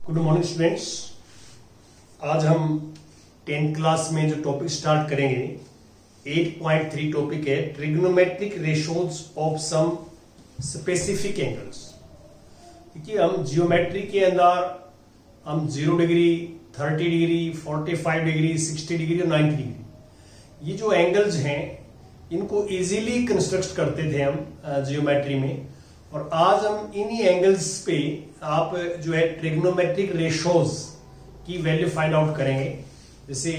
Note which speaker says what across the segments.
Speaker 1: Good morning students. आज हम 10th class में जो टॉपिक स्टार्ट करेंगे 8.3 टॉपिक है trigonometric ratios of some specific angles. देखिए हम जियोमेट्री के अंदर हम 0 डिग्री 30 डिग्री 45 डिग्री 60 डिग्री और 90 डिग्री ये जो एंगल्स हैं इनको इजीली कंस्ट्रक्ट करते थे हम जियोमेट्री में। और आज हम इन्हीं एंगल्स पे आप जो है ट्रिग्नोमेट्रिक रेशोज की वैल्यू फाइंड आउट करेंगे। जैसे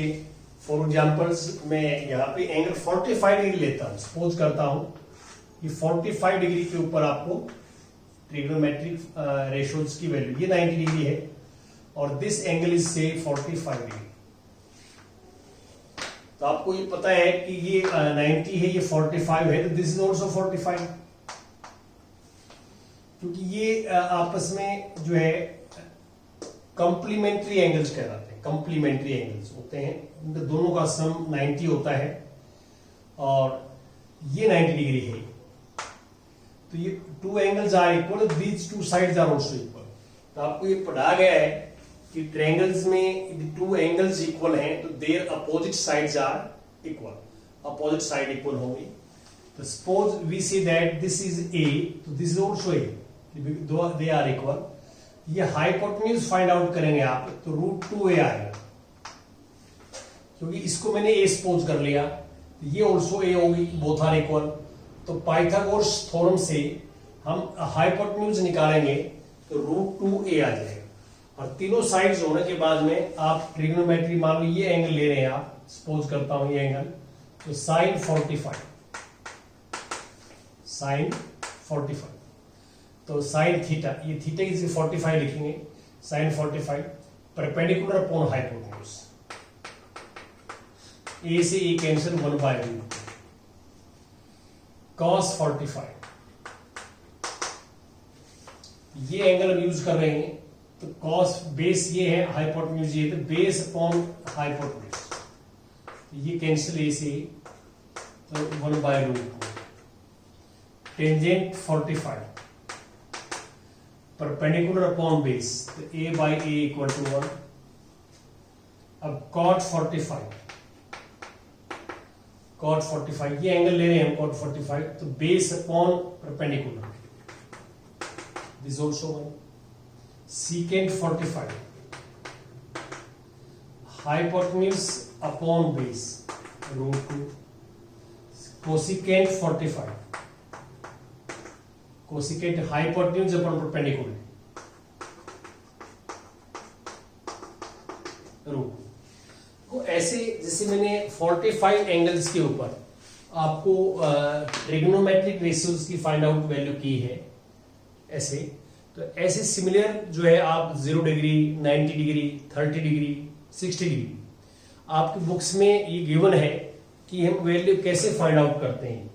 Speaker 1: फॉर एग्जांपल्स मैं यहाँ पे एंगल 45 डिग्री लेता हूँ, सपोज करता हूँ कि 45 डिग्री के ऊपर आपको ट्रिग्नोमेट्रिक रेशोज की वैल्यू ये 90 डिग्री है और दिस एंगल इज से 45 डिग्री। तो आपको ये पता है कि ये 90 है ये 45 है तो दिस इज ऑल्सो 45 क्योंकि ये आपस में जो है कंप्लीमेंट्री एंगल्स कहलाते हैं। कंप्लीमेंट्री एंगल्स होते हैं, दोनों का सम 90 होता है और ये 90 डिग्री है। तो ये two angles are equal, these two sides are also equal. तो आपको ये पढ़ा गया है कि ट्रायंगल्स में टू एंगल्स इक्वल हैं तो their opposite sides are equal, opposite side equal होंगी। तो suppose we see that this is A तो this is also A, they are equal. ये हाइपोटेन्यूज फाइंड आउट करेंगे आप तो √2a आएगा क्योंकि इसको मैंने a सपोज कर लिया, ये ऑल्सो a होगी, बोथ आर इक्वल। तो पाइथागोरस थ्योरम से हम हाइपोटेन्यूज निकालेंगे तो √2a आ जाएगा। और तीनों साइड्स होने के बाद में आप ट्रिग्नोमेट्री मान लो ये एंगल ले रहे हैं आप, सपोज करता हूं ये एंगल, तो साइन 45 तो साइन थीटा, ये थीटा इज 45 लिखेंगे, साइन 45 परपेंडिकुलर अपॉन हाइपोटेन्यूज। ए से ए कैंसिल 1/√2 cos 45 ये एंगल हम यूज कर रहे हैं तो cos बेस ये है, हाइपोटेन्यूज ये, तो बेस अपॉन हाइपोटेन्यूज ये कैंसिल ए से तो 1/√2 टेंजेंट 45 परपेंडिकुलर अपॉन बेस तो a by a equal to 1। अब cot 45 ये एंगल ले रहे हैं हम cot 45 तो base upon perpendicular this also 1। secant 45 hypotenuse upon base √2। cosecant 45 cosecant hypotenuse upon perpendicular को ऐसे जैसे मैंने 45 एंगल्स के ऊपर आपको ट्रिग्नोमेट्रिक रेशियोज की फाइंड आउट वैल्यू की है ऐसे। तो ऐसे सिमिलर जो है आप 0 डिग्री 90 डिग्री 30 डिग्री 60 डिग्री आपकी बुक्स में ये गिवन है कि हम वैल्यू कैसे फाइंड आउट करते हैं।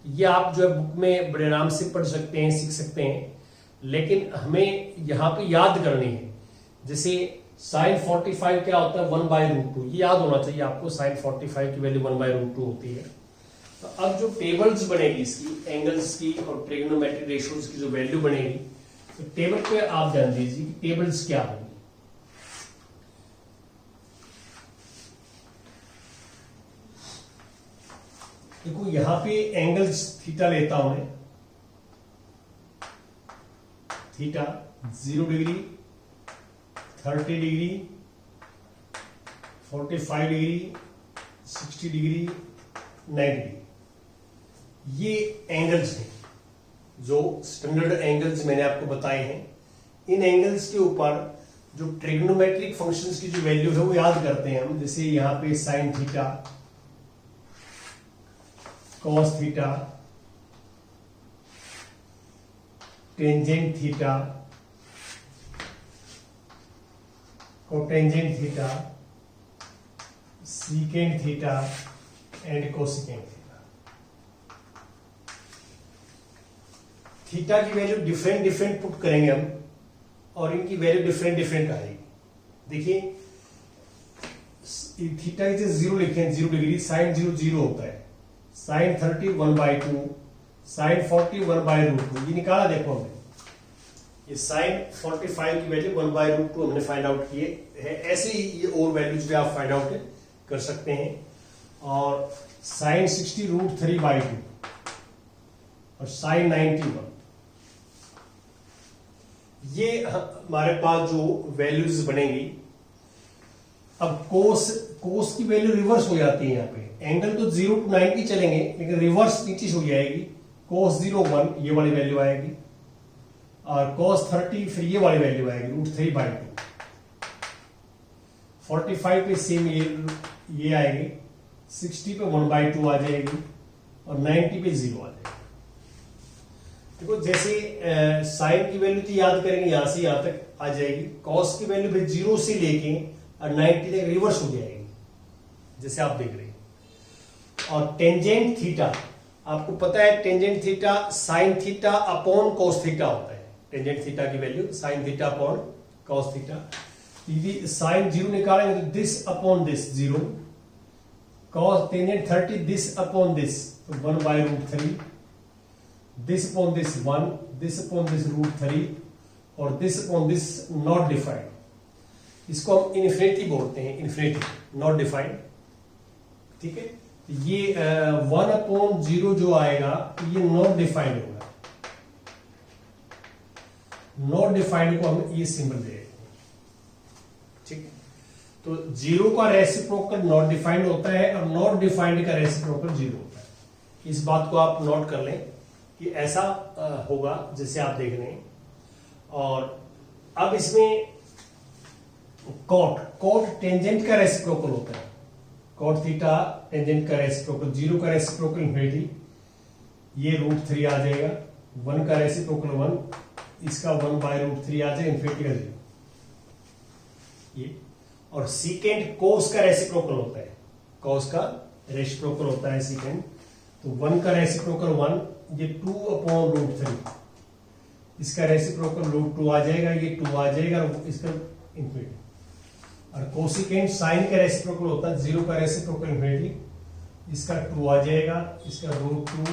Speaker 1: ये आप जो है बुक में बड़े आराम से पढ़ सकते हैं, सीख सकते हैं, लेकिन हमें यहाँ पे याद करनी है। जैसे साइन 45 क्या होता है 1/√2, ये याद होना चाहिए आपको, साइन 45 की वैल्यू 1/√2 होती है। तो अब जो टेबल्स बनेगी इसकी एंगल्स की और ट्रिग्नोमेट्रिक रेशियोज की जो वैल्यू बनेगी तो टेबल पे आप ध्यान दीजिए कि टेबल्स क्या होंगी। देखो यहां पे एंगल्स थीटा लेता हूं मैं, theta 0 degree 30 degree 45 degree 60 degree 90 degree ये एंगल्स हैं जो स्टैंडर्ड एंगल्स मैंने आपको बताए हैं। इन एंगल्स के ऊपर जो ट्रिग्नोमेट्रिक फंक्शंस की जो वैल्यू है वो याद करते हैं हम। जैसे यहां पे sine theta cos theta tangent theta cotangent theta secant theta and cosecant theta. Theta की वैल्यू डिफरेंट पुट करेंगे हम और इनकी वैल्यू डिफरेंट आएगी। देखिए थीटा की 0 लिखें 0 डिग्री, साइन 0 होता है, साइन 30 1/2 साइन 40 1/√2 ये निकाला देखो हमने। ये साइन 45 की वैल्यू 1/√2 हमने फाइंड आउट किए है। ऐसे ही ये और वैल्यूज भी आप फाइंड आउट कर सकते हैं। और साइन 60√3/2 और साइन 91, ये हमारे पास जो वैल्यूज बनेंगी। अब कोस की वैल्यू रिवर्स हो जाती है। यहाँ पे एंगल तो 0 to 90 चलेंगे, लेकिन रिवर्स नीचे हो जाएगी। cos 0 1 ये वाली वैल्यू आएगी, और cos 30 फिर ये वाली वैल्यू आएगी √3/2। 45 पे सेम ये आएगी, 60 पे 1/2 आ जाएगी, और 90 पे 0 आ जाएगी। देखो जैसे साइन की वैल्यू तो याद करेंगे, यहां से यहां तक आ जाएगी। कॉस की वैल्यू फिर 0 से लेके और 90 तक रिवर्स हो जाएगी, जैसे आप देख रहे हैं। और टेंजेंट थीटा, आपको पता है tangent theta sine theta upon cos theta होता है। टेंजेंट थीटा की value sine theta upon cos theta. यदि साइन 0 निकालेंगे तो this upon this 0, cos tangent 30 this upon this 1/√3, this upon this 1, this upon this √3, और this upon this not defined. इसको हम infinity बोलते हैं, इन्फिनिटी नॉट डिफाइंड। ठीक है, ये 1/0 जो आएगा ये नॉट डिफाइंड होगा। नॉट डिफाइंड को हम ये सिंबल दे। ठीक है, तो 0 का रेसिप्रोकल नॉट डिफाइंड होता है, और नॉट डिफाइंड का रेसिप्रोकल 0 होता है। इस बात को आप नोट कर लें कि ऐसा होगा जैसे आप देख रहे हैं। और अब इसमें कॉट टेंजेंट का रेसिप्रोकल होता है। कॉट थीटा टेंजेंट का रेसिप्रोकल, 0 का रेसिप्रोकल इन्फिनिटी, ये √3 आ जाएगा। 1 का रेसिप्रोकल 1, इसका 1/√3 आ जाएगा, इन्फिनिटी का 0 ये। और सीकेंट कोस का रेसिप्रोकल होता है, कोस का रेसिप्रोकल होता है सीकेंट। तो 1 का रेसिप्रोकल 1, ये 2/√3, इसका रेसिप्रोकल √2 आ जाएगा, ये 2 आ जाएगा, इसका इन्फिनिटी। और कोसिकेंट साइन का रेसिप्रोकल होता है, 0 का रेसिप्रोकल इन्फिनिटी, इसका 2 आ जाएगा, इसका √2,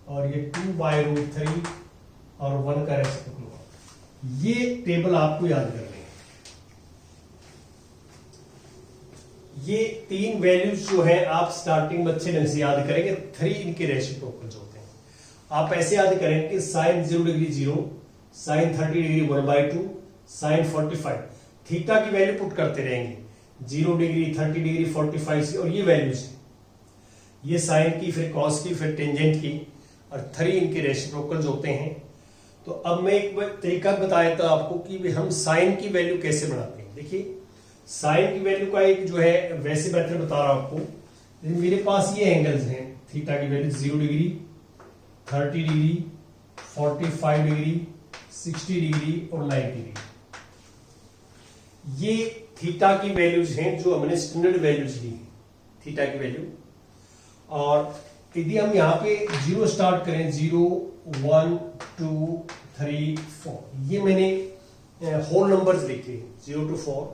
Speaker 1: और ये 2/√3, और 1 का रेसिप्रोकल 1। ये टेबल आपको याद करनी है। ये 3 वैल्यूज जो है आप स्टार्टिंग में अच्छे ढंग से याद करेंगे। 3 इनके रेसिप्रोकल्स होते हैं। आप ऐसे याद करेंगे कि sine 0 degree 0, sine 30 degree 1/2, sine 45। Theta की वैल्यू पुट करते रहेंगे, 0 डिग्री 30 डिग्री 45 से, और ये वैल्यूज है, ये साइन की, फिर कॉस की, फिर टेंजेंट की, और 3 इनके रेसिप्रोकल्स होते हैं। तो अब मैं एक तरीका बताया था आपको कि हम साइन की वैल्यू कैसे बनाते हैं। देखिए साइन की वैल्यू का एक जो है वैसे मेथड बता रहा हूं आपको। मेरे पास ये एंगल्स हैं, थीटा की value 0 degree 30 degree 45 degree 60 degree और 90 डिग्री। ये थीटा की वैल्यूज हैं जो हमने स्टैंडर्ड वैल्यूज ली है, थीटा की वैल्यू। और यदि हम यहाँ पे 0 स्टार्ट करें, 0 1 2 3 4, ये मैंने होल नंबर्स लिखे 0 to 4।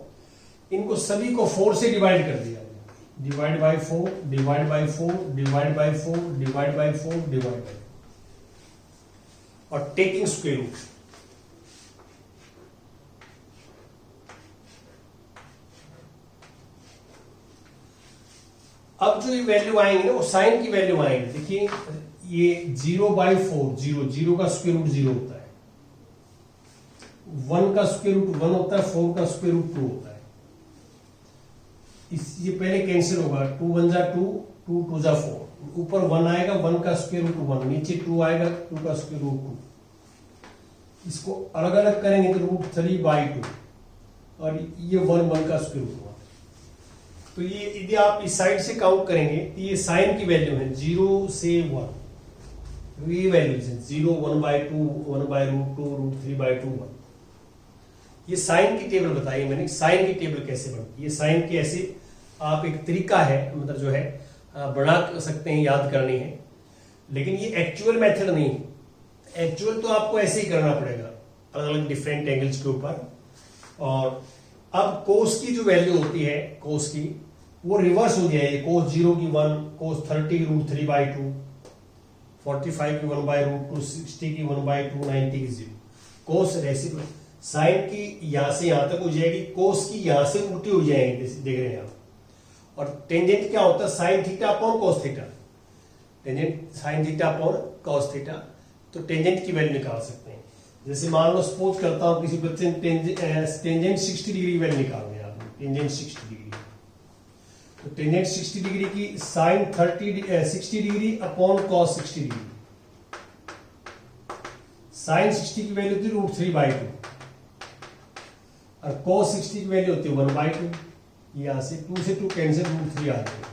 Speaker 1: इनको सभी को 4 से डिवाइड कर दिया, divide by 4, divide by 4, divide by 4, divide by 4, divide by, और टेकिंग स्क्वायर रूट। अब जो ये वैल्यू आएंगे ना, वो साइन की वैल्यू आएंगे। देखिए ये 0/4, 0 का स्क्वायर रूट 0 होता है, 1 का स्क्वायर रूट 1 होता है, 4 का स्क्वायर रूट 2 होता है। ये पहले कैंसिल होगा, 2 1 जा 2, 2 2 जा 4, ऊपर 1 आएगा, 1 का स्क्वायर रूट 1, नीचे 2 आएगा, 2 का स्क्वायर रूट 2। इसको अलग अलग करेंगे तो √3/2, और ये 1 का स्क्वायर रूट 1। तो ये यदि आप इस साइड से काउंट करेंगे तो ये साइन की वैल्यू है 0 से 1, ये वैल्यूज है 0 1/2 1/√2 √3/2 1। ये साइन की टेबल बताई मैंने, साइन की टेबल कैसे बनती है। ये साइन की ऐसे आप एक तरीका है, मतलब जो है बना सकते हैं, याद करनी है, लेकिन ये एक्चुअल मेथड नहीं है। एक्चुअल तो आपको ऐसे ही करना पड़ेगा अलग अलग डिफरेंट एंगल्स के ऊपर। और अब कोस की जो वैल्यू होती है, कोस की वो रिवर्स हो जाएगी। कोस 0 की 1, कोस 30 की √3/2, 45 की 1/√2, 60 की 1/2, 90 की 0। कोस रेसिप्रोकल, साइन की यहां से यहां तक हो जाएगी, कोस की यहां से उल्टी हो जाएंगे, देख रहे हैं आप। और टेंजेंट क्या होता है, sine theta upon cos theta, tangent sine theta upon cos theta. तो टेंजेंट की वैल्यू निकाल सकते हैं। जैसे मान लो सपोज करता हूं किसी बच्चे ने टेंजेंट 60 डिग्री की वैल्यू निकालनी है आपने, टेंजेंट 60 डिग्री, तो टेंजेंट 60 डिग्री की sine 60 degree upon cos 60 degree, sine 60 की वैल्यू होती है √3/2 और cos 60 की वैल्यू होती है 1/2। यहां से 2 से 2 कैंसिल, √3 आ जाएगा।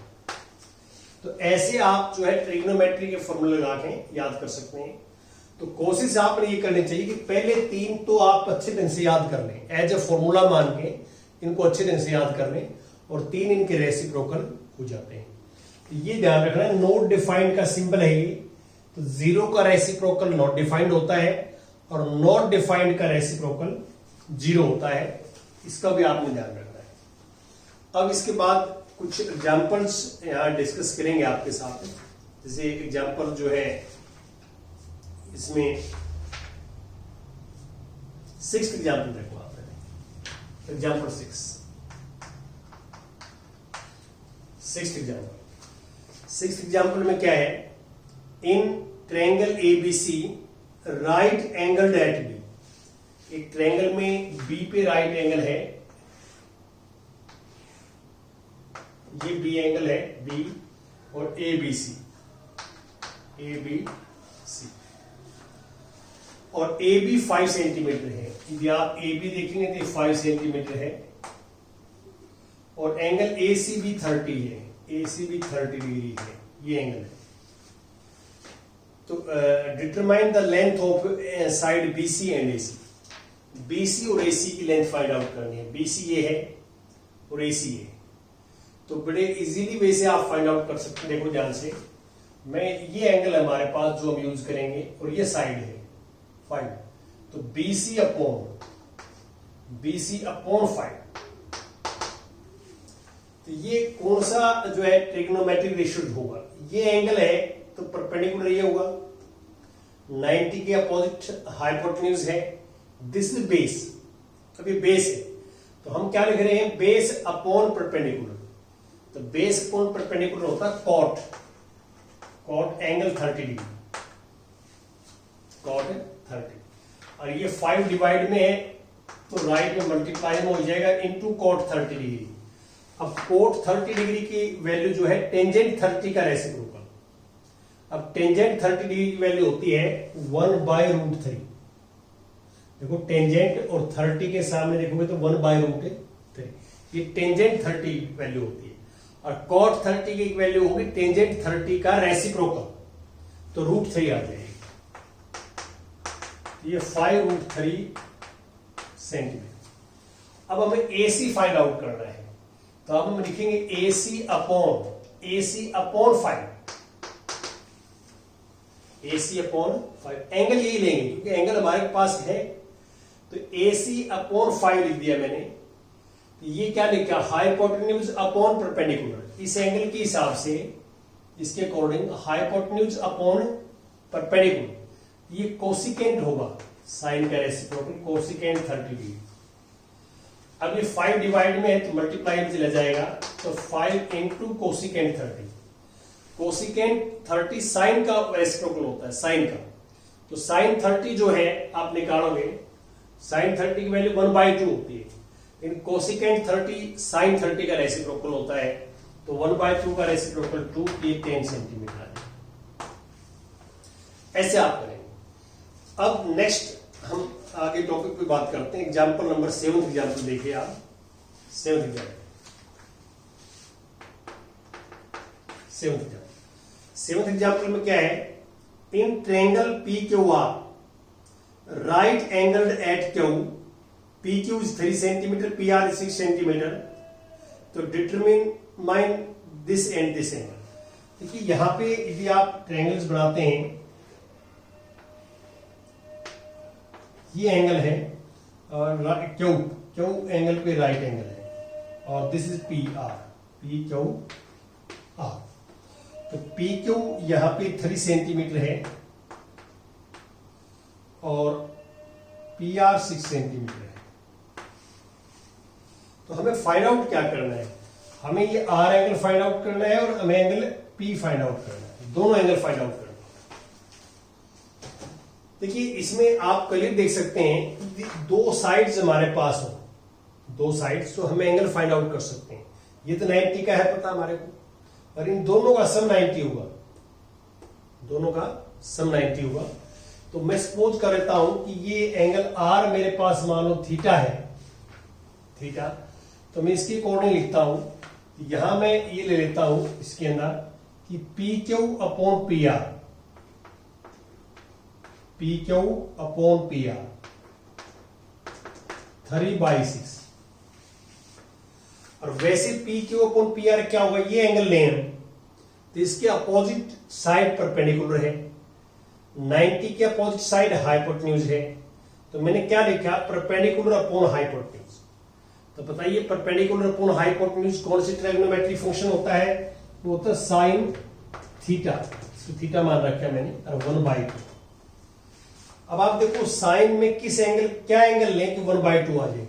Speaker 1: तो ऐसे आप जो है ट्रिग्नोमेट्री के फॉर्मूले लगा के याद कर सकते हैं। तो कोशिश आपने ये करनी चाहिए कि पहले 3 तो आप अच्छे ढंग से याद कर लें, एज ए फॉर्मूला मान के इनको अच्छे ढंग से याद कर लें, और 3 इनके रेसिप्रोकल हो जाते हैं। तो ये ध्यान रखना है, नॉट डिफाइंड का सिंबल है ये, तो 0 का रेसिप्रोकल नॉट डिफाइंड होता है और नॉट डिफाइंड का रेसिप्रोकल 0 होता है। इसका भी आपने ध्यान रखना है। अब इसके बाद कुछ एग्जाम्पल्स यहां डिस्कस करेंगे आपके साथ। जैसे एग्जाम्पल जो है इसमें 6th एग्जाम्पल देखो आप, एग्जाम्पल 6th एग्जाम्पल में क्या है, in triangle ABC right angle at B, एक ट्रायंगल में बी पे राइट एंगल है, ये बी एंगल है बी, और ए बी सी, और ए बी 5 सेंटीमीटर है। यदि आप ए बी देखेंगे तो 5 सेंटीमीटर है, और एंगल ए सी बी 30 है, ए सी बी 30 डिग्री है, ये एंगल है। तो determine the length of side B C and A C, B C और ए सी की लेंथ फाइंड आउट करनी है। बी सी ये है और ए सी है, तो बड़े इजीली वे से आप फाइंड आउट कर सकते हैं। देखो ध्यान से, मैं ये एंगल हमारे पास जो हम यूज करेंगे, और ये साइड है 5, तो बी सी अपॉन 5, तो ये कौन सा जो है ट्रिग्नोमेट्रिक रेशियो होगा, ये एंगल है तो परपेंडिकुलर ये होगा, 90 के अपोजिट हाइपोटेन्यूज है, दिस इज बेस, अभी बेस है, तो हम क्या लिख रहे हैं, बेस अपॉन परपेंडिकुलर। तो बेस अपॉन परपेंडिकुलर होता है कॉट एंगल 30 डिग्री, कॉट 30, और ये 5 डिवाइड में है तो राइट में मल्टीप्लाई में हो जाएगा इनटू कॉट 30 डिग्री। अब कोट 30 डिग्री की वैल्यू जो है टेंजेंट 30 का रेसिप्रोकल, अब टेंजेंट 30 डिग्री की वैल्यू होती है 1/√3। देखो टेंजेंट और 30 के सामने देखोगे तो 1/√3, ये टेंजेंट 30 वैल्यू होती है, और कॉट 30 की वैल्यू होगी टेंजेंट 30 का रेसिप्रोकल, तो √3 आ जाएगी, ये 5√3 सेंटीमीटर। अब हमें AC फाइंड आउट करना है, तो अब हम लिखेंगे AC अपॉन 5, एंगल यही लेंगे क्योंकि एंगल हमारे पास है, तो AC अपॉन 5 लिख दिया मैंने। तो ये क्या लिखा, हाइपोटेन्यूज अपॉन परपेंडिकुलर, इस एंगल के हिसाब से इसके अकॉर्डिंग हाइपोटेन्यूज अपॉन परपेंडिकुलर, ये कोसिकेंट होगा साइन का रेसिप्रोकल, कोसिकेंट 30 डिग्री। अब ये 5 डिवाइड में है तो मल्टीप्लाई में चला जाएगा, तो 5 इंटू कोसिकेंट 30, कोसिकेंट 30 साइन का रेसिप्रोकल होता है, साइन का, तो साइन 30 जो है आप निकालोगे, साइन 30 की वैल्यू 1/2 होती है, लेकिन कोसिकेंट 30 साइन 30 का रेसिप्रोकल होता है, तो 1/2 का रेसिप्रोकल 2, ये 10 सेंटीमीटर है। ऐसे आप करेंगे। अब नेक्स्ट हम आगे टॉपिक पे बात करते हैं। एग्जाम्पल नंबर 7 एग्जाम्पल देखिए आप, 7th एग्जाम्पल में क्या है, in triangle PQR right angled at Q, PQ is 3 centimetre, PR is 6 centimetre, तो determine this and this angle. देखिए यहां पे यदि आप ट्रायंगल्स बनाते हैं, ये एंगल है और क्यू एंगल पे राइट एंगल है, और दिस इज PR, PQR, तो PQ यहां पे 3 सेंटीमीटर है और पी आर 6 सेंटीमीटर है। तो हमें फाइंड आउट क्या करना है, हमें ये आर एंगल फाइंड आउट करना है और हमें एंगल पी फाइंड आउट करना है, दोनों एंगल फाइंड आउट करना है। देखिए इसमें आप क्लियर देख सकते हैं कि दो साइड्स हमारे पास हो, दो साइड्स, तो हमें एंगल फाइंड आउट कर सकते हैं। ये तो 90 का है पता हमारे को, और इन दोनों का सम 90 होगा, दोनों का सम 90 होगा। तो मैं सपोज कर लेता हूं कि ये एंगल आर मेरे पास मान लो थीटा है, थीटा, तो मैं इसके अकॉर्डिंग लिखता हूं, यहां मैं ये ले लेता हूं इसके अंदर कि P Q upon P R, P Q upon P R 3/6। और वैसे P Q upon P R क्या होगा, ये एंगल लें तो इसके अपोजिट साइड परपेंडिकुलर है, 90 के अपोजिट साइड हाइपोटेन्यूज है। तो मैंने क्या लिखा, परपेंडिकुलर अपॉन हाइपोटेन्यूज। तो बताइए परपेंडिकुलर अपॉन हाइपोटेन्यूज कौन सी ट्रिग्नोमेट्रिक फंक्शन होता है, वो होता है साइन थीटा, थीटा मान रखा है मैंने, और 1/2। अब आप देखो साइन में किस एंगल, क्या एंगल लें कि 1/2 आ जाए,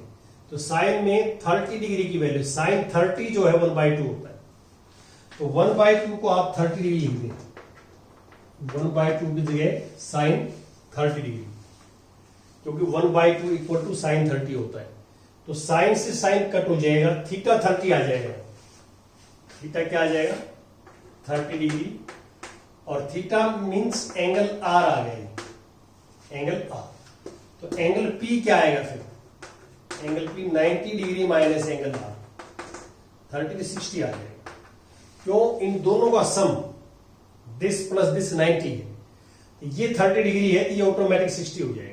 Speaker 1: तो साइन में 30 डिग्री की वैल्यू, साइन 30 जो है 1/2 होता है, तो 1/2 को आप 30 डिग्री लिख दें, 1/2 की जगह साइन 30 डिग्री, क्योंकि 1/2 इक्वल टू साइन 30 होता है। तो साइन से साइन कट हो जाएगा, थीटा 30 आ जाएगा, थीटा क्या आ जाएगा 30 डिग्री, और थीटा मीन्स एंगल आर आ गया, एंगल आर। तो एंगल पी क्या आएगा फिर, angle P 90 degree minus angle R, 30 से 60 आ जाएगा। क्यों, इन दोनों का सम दिस प्लस दिस 90 है, ये 30 डिग्री है, ये ऑटोमेटिक 60 हो जाएगा।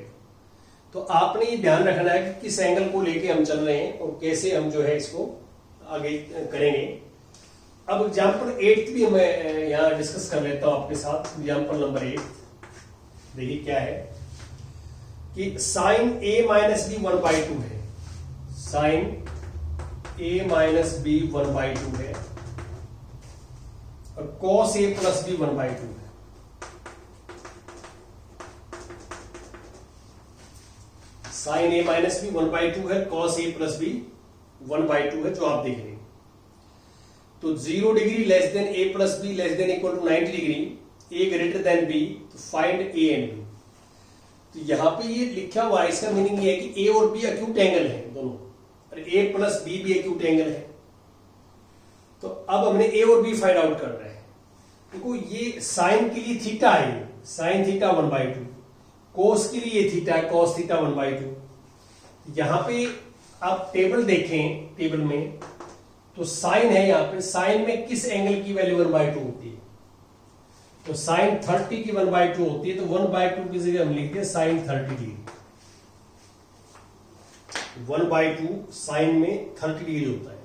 Speaker 1: तो आपने ये ध्यान रखना है कि किस एंगल को लेके हम चल रहे हैं और कैसे हम जो है इसको आगे करेंगे। अब एग्जाम्पल 8 भी मैं यहां डिस्कस कर लेता हूं आपके साथ। एग्जाम्पल नंबर 8 देखिए क्या है कि साइन ए माइनस बी 1/2 है, साइन ए माइनस बी 1/2 है, और कॉस ए प्लस बी 1/2 है। साइन ए माइनस बी 1/2 है, कॉस ए प्लस बी 1/2 है, जो आप देख रहे हैं। तो 0 degree less than A plus B less than equal to 90 degree, A greater than B, तो फाइंड ए एंड बी। तो यहां पे ये लिखा हुआ है, इसका मीनिंग ये है कि ए और बी एक्यूट एंगल है दोनों, और ए प्लस बी भी एक्यूट एंगल है। तो अब हमने ए और बी फाइंड आउट करना है। देखो ये साइन के लिए थीटा है, साइन थीटा 1/2, कोस के लिए थीटा है, कॉस थीटा 1/2। यहां पे आप टेबल देखें, टेबल में तो साइन है, यहां पे साइन में किस एंगल की वैल्यू 1/2 होती है, तो साइन 30 की 1/2 होती है, तो 1/2 की जगह हम लिखते हैं साइन 30 डिग्री, 1/2 साइन में 30 डिग्री होता है।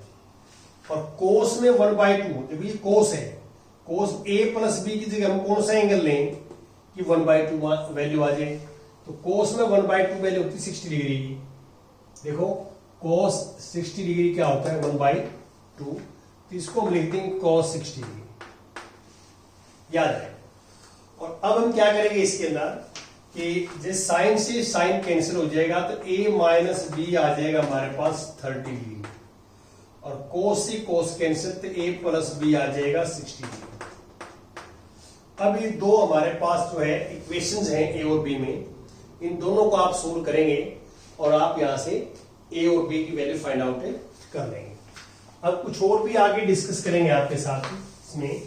Speaker 1: और कोस में 1/2, जब ये कोस है, कोस ए प्लस बी की जगह हम कौन सा एंगल लें कि 1/2 वैल्यू आ जाए, तो कोस में 1/2 वैल्यू होती है 60 डिग्री की। देखो कोस 60 डिग्री क्या होता है 1/2, तो इसको हम लिखते हैं कॉस 60 डिग्री, याद है। और अब हम क्या करेंगे इसके अंदर कि जिस साइन से साइन कैंसिल हो जाएगा, तो a माइनस बी आ जाएगा हमारे पास 30 डिग्री, और कोस से कोस कैंसिल, तो a प्लस बी आ जाएगा 60 डिग्री। अब ये दो हमारे पास जो है इक्वेशंस हैं ए और बी में, इन दोनों को आप सोल्व करेंगे और आप यहां से ए और बी की वैल्यू फाइंड आउट कर लेंगे। अब कुछ और भी आगे डिस्कस करेंगे आपके साथ इसमें।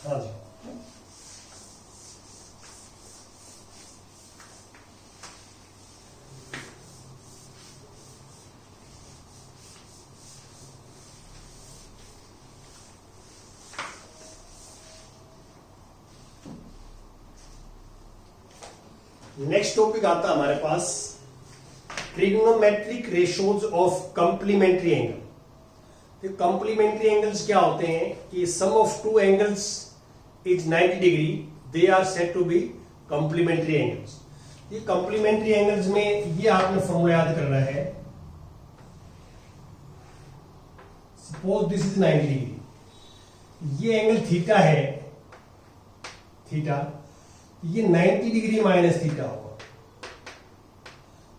Speaker 1: हाँ जी, नेक्स्ट टॉपिक आता है हमारे पास trigonometric ratios of complementary angle. Complementary angles क्या होते हैं कि sum of two angles is 90 degree, they are said to be complementary angles. ये complementary angles में ये आपने फॉर्मूला याद करना है. Suppose this is 90 degree. ये एंगल थीटा है, थीटा, ये 90 डिग्री माइनस थीटा होगा.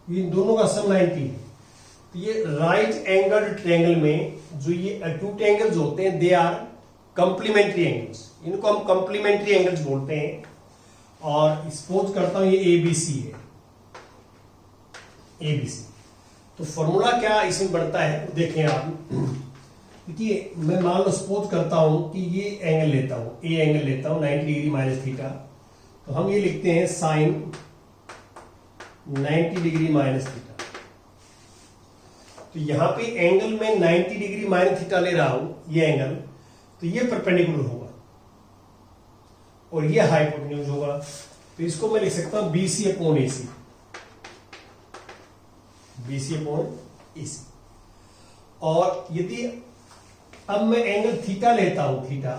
Speaker 1: इन दोनों का सम 90 है. तो ये राइट एंगल ट्रायंगल में जो ये एक्यूट एंगल्स होते हैं दे आर कंप्लीमेंट्री एंगल्स. इनको हम कंप्लीमेंट्री एंगल्स बोलते हैं. और सपोज करता हूं ये एबीसी है, एबीसी. तो फॉर्मूला क्या इसमें बढ़ता है देखें आप. देखिए मैं मान लो सपोज करता हूं कि ये एंगल लेता हूं, ए एंगल लेता हूं 90 डिग्री माइनस थीटा. तो हम ये लिखते हैं साइन 90 डिग्री माइनस थीटा. तो यहां पे एंगल में 90 डिग्री माइनस थीटा ले रहा हूं, ये एंगल, तो ये परपेंडिकुलर होगा और ये हाइपोटेन्यूज होगा. तो इसको मैं लिख सकता हूं BC upon AC, BC upon AC. और यदि अब मैं एंगल थीटा लेता हूं, थीटा,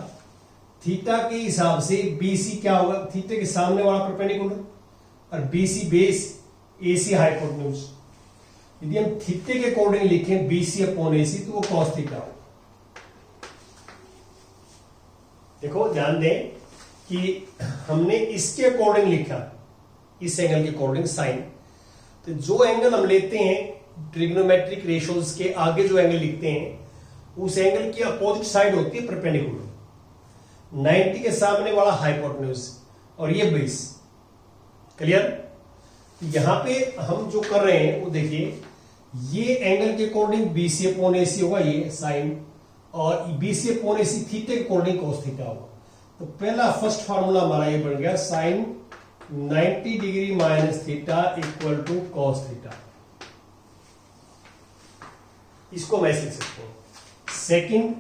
Speaker 1: थीटा के हिसाब से बीसी क्या होगा, थीटा के सामने वाला परपेंडिकुलर और बीसी बेस, एसी हाइपोटेन्यूज. यदि हम थीटे के अकॉर्डिंग लिखें बीसी अपॉन एसी तो वो कॉस थीटा होगा. देखो ध्यान दें कि हमने इसके अकॉर्डिंग लिखा, इस एंगल के अकॉर्डिंग साइन. तो जो एंगल हम लेते हैं ट्रिग्नोमेट्रिक रेशियोज के आगे जो एंगल लिखते हैं उस एंगल की अपोजिट साइड होती है परपेंडिकुलर. 90 के सामने वाला हाइपोटेन्यूज और ये बेस. क्लियर. यहां पे हम जो कर रहे हैं वो देखिए, ये एंगल के अकॉर्डिंग बीसी अपॉन एसी होगा, ये साइन, और बीसी अपॉन एसी थीटे के अकॉर्डिंग कॉस थीटा होगा. तो पहला फर्स्ट फार्मूला हमारा ये बन गया sine 90 degree minus theta equal to cos theta. इसको मैं लिख सकता हूं. Second,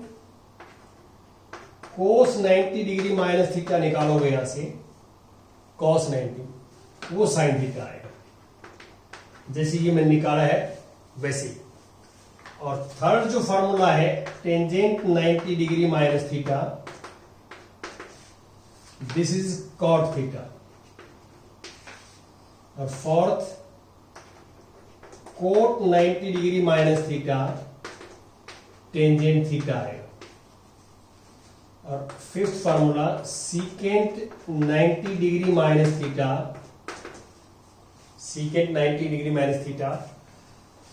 Speaker 1: cos 90 degree minus theta निकालोगे यहां से, कॉस 90, वो साइन थीटा आएगा. जैसे ये मैंने निकाला है वैसे. और थर्ड जो फार्मूला है tangent 90 degree minus theta, this is cot theta. और fourth, cot 90 degree minus theta tangent theta आएगा. और fifth formula secant 90 degree minus theta, secant 90 degree minus theta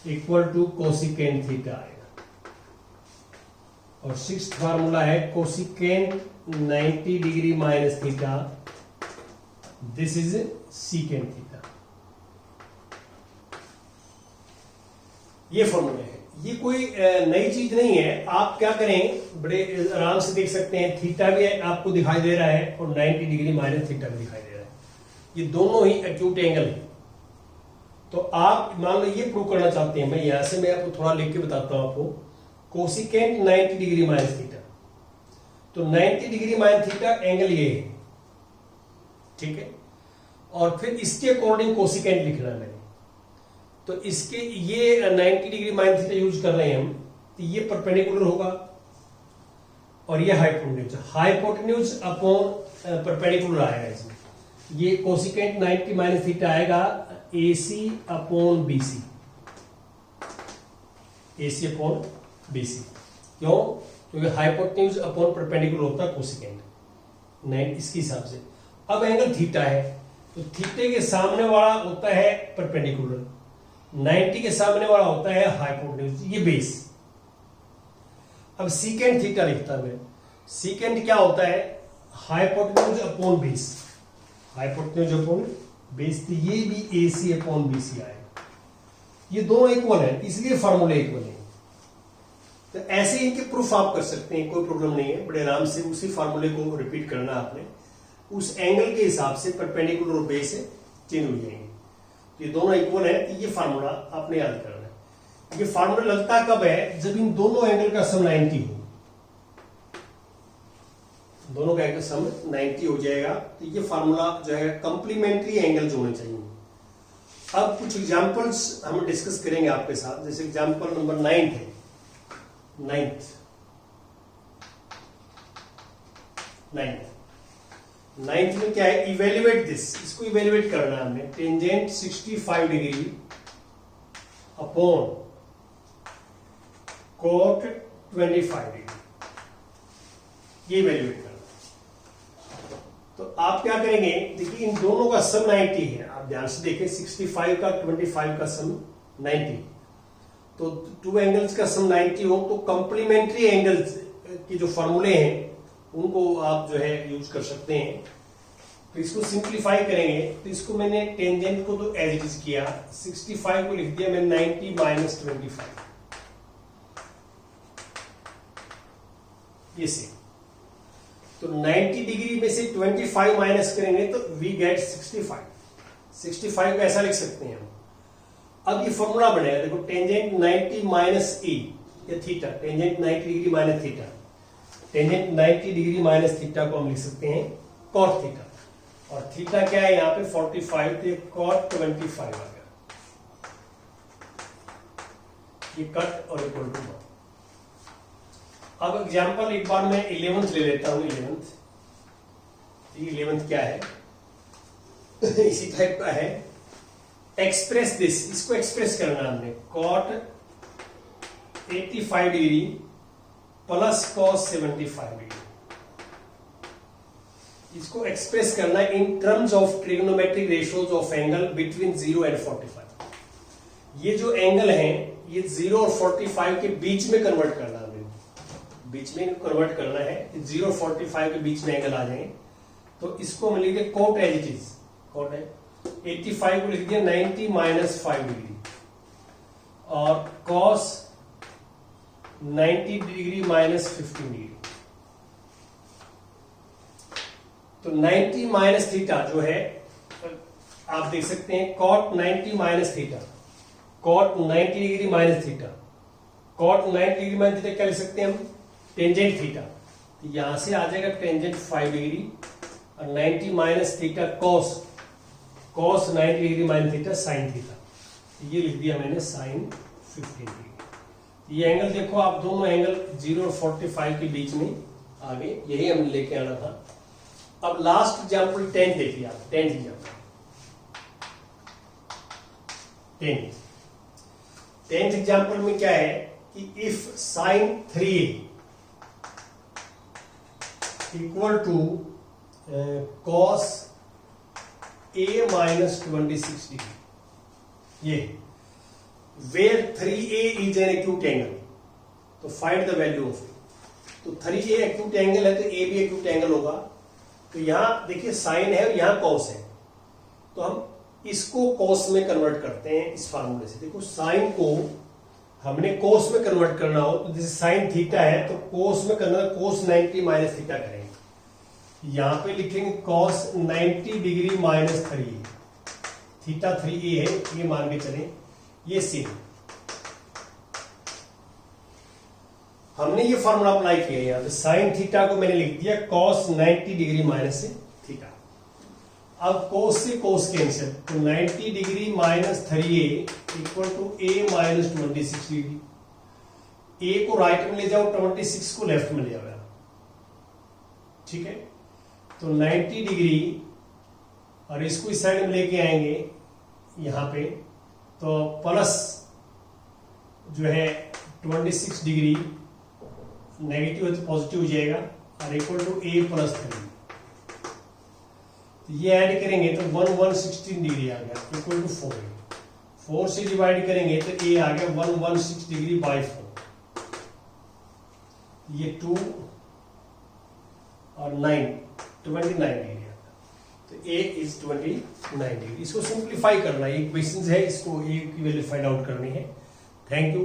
Speaker 1: equal to cosecant theta आएगा. और sixth formula है cosecant 90 degree minus theta, this is secant theta. ये फॉर्मूले है. ये कोई नई चीज नहीं है. आप क्या करें, बड़े आराम से देख सकते हैं. थीटा भी आपको दिखाई दे रहा है और 90 डिग्री माइनस थीटा भी दिखाई दे रहा है. ये दोनों ही एक्यूट एंगल है. तो आप मान लो ये प्रूव करना चाहते हैं, मैं यहां से मैं आपको थोड़ा लिख के बताता हूं आपको. कोसिकेंट 90 डिग्री माइनस थीटा, तो 90 डिग्री माइनस थीटा एंगल ये है, ठीक है. और फिर इसके अकॉर्डिंग कोसिकेंट लिखना है मैंने. तो इसके ये 90 डिग्री माइनस थीटा यूज कर रहे हैं हम, तो ये परपेंडिकुलर होगा और ये हाइपोटेन्यूज, हाइपोटेन्यूज अपॉन परपेंडिकुलर आएगा इसमें. ये कोसिकेंट 90 माइनस थीटा आएगा AC upon BC, AC upon BC. क्यों? क्योंकि हाइपोटेन्यूज अपॉन परपेंडिकुलर होता है कोसिकेंट 9 इसके हिसाब से. अब एंगल थीटा है तो थीटे के सामने वाला होता है परपेंडिकुलर, 90 के सामने वाला होता है हाइपोटेन्यूज, ये बेस. अब सीकेंट थीटा लिखता मैं. सीकेंट क्या होता है, hypotenuse upon base, hypotenuse upon base. तो ये भी AC अपॉन BC आएगा. ये दोनों इक्वल है इसलिए फार्मूले इक्वल है. तो ऐसे इनके प्रूफ आप कर सकते हैं, कोई प्रॉब्लम नहीं है. बड़े आराम से उसी फार्मूले को रिपीट करना आपने, उस एंगल के हिसाब से परपेंडिकुलर और बेस चेंज हो जाएंगे. ये दोनों इक्वल है. तो ये फार्मूला आपने याद करना है. ये फार्मूला लगता कब है, जब इन दोनों एंगल का सम 90 हो. दोनों का एंगल सम 90 हो जाएगा. तो ये फार्मूला जो है कंप्लीमेंट्री एंगल्स होने चाहिए. अब कुछ एग्जांपल्स हम डिस्कस करेंगे आपके साथ. जैसे एग्जांपल नंबर 9 है. 9 नाइन्थ में क्या है, इवेल्युएट दिस, इसको इवेल्युएट करना है हमने। Tangent 65 degree upon coat 25 degree, ये इवेल्युएट करना। तो आप क्या करेंगे, देखिए इन दोनों का सम 90 है, आप ध्यान से देखें 65 का 25 का सम 90, तो टू एंगल्स का सम 90 हो तो कंप्लीमेंट्री एंगल्स की जो फॉर्मूले हैं उनको आप जो है यूज कर सकते हैं। तो इसको सिंप्लीफाई करेंगे, तो इसको मैंने टेंजेंट को तो एज इट इज किया, 65 को लिख दिया मैंने 90 माइनस 25, ये से। तो 90 डिग्री में से 25 माइनस करेंगे तो वी गेट 65। 65 को ऐसा लिख सकते हैं हम। अब ये फॉर्मूला बनेगा, देखो टेंजेंट 90 माइनस ई या theta, tangent 90 degree minus theta, tangent 90 degree minus theta को हम लिख सकते हैं कॉट थीटा, और थीटा क्या है यहाँ पे 45, तो ये कॉट 25 आ गया, ये कट और इक्वल टू 1। अब एग्जाम्पल एक बार मैं 11th ले लेता हूं। 11th क्या है इसी टाइप का है। एक्सप्रेस दिस, इसको एक्सप्रेस करना हमने, cot 85 degree plus cos 75 degree, इसको एक्सप्रेस करना in terms of trigonometric ratios of angle between 0 and 45। ये जो एंगल है ये 0 और 45 के बीच में कन्वर्ट करना है, बीच में कन्वर्ट करना है, 0 और 45 के बीच में एंगल आ जाए। तो इसको हम लिख दिया cot as it is, cot है 85 को लिख दिया 90 माइनस 5 डिग्री, और कॉस 90 डिग्री माइनस 15 डिग्री। तो 90 माइनस थीटा जो है आप देख सकते हैं, cot 90 minus theta, cot 90 degree minus theta, cot 90 degree minus theta क्या लिख सकते हैं हम, टेंजेंट थीटा। तो यहां से आ जाएगा टेंजेंट 5 डिग्री और 90 minus theta cos, cos 90 degree minus theta sine theta, ये लिख दिया मैंने साइन 15 डिग्री। ये एंगल देखो आप, दोनों एंगल 0 और 45 के बीच में आ गए, यही हमने लेके आना था। अब लास्ट एग्जाम्पल 10 देखिए आप, 10th एग्जाम्पल, 10th एग्जाम्पल में क्या है कि if sine 3a equal to cos a minus 26 degree, ये where 3a is an acute angle, तो find the value of A. तो 3a एक्यूट एंगल है तो a भी एक्यूट एंगल होगा। तो यहां देखिए साइन है और यहां कॉस है, तो हम इसको कॉस में कन्वर्ट करते हैं इस फार्मूले से। देखो साइन को हमने कोस में कन्वर्ट करना हो तो जैसे साइन थीटा है तो कोस में करना, कोस 90 माइनस थीटा करेंगे, यहां पे लिखेंगे cos 90 degree minus 3a, theta 3a है ये मान के चले, ये सेम हमने ये फॉर्मूला अप्लाई किया है। यहां पे साइन थीटा को मैंने लिख दिया कॉस 90 डिग्री माइनस थीटा। अब कोस से कोस कैंसिल, तो 90 degree minus 3a equal to a minus 26 degree. a को राइट में ले जाओ, 26 को लेफ्ट में ले जाओ, ठीक है। तो 90 डिग्री और इसको इस साइड में लेके आएंगे यहां पे, तो प्लस जो है 26 डिग्री, नेगेटिव है तो पॉजिटिव हो जाएगा, और इक्वल टू a प्लस 3। तो ये ऐड करेंगे तो 116 डिग्री आ गया, इक्वल टू 4। 4 से डिवाइड करेंगे तो a आ गया 116 डिग्री बाई 4, ये 2 और 9 29 डिग्री आता। तो a इज 29 डिग्री। इसको सिंप्लीफाई करना है, इक्वेशंस है, इसको a की वैल्यू फाइंड आउट करनी है। Thank you.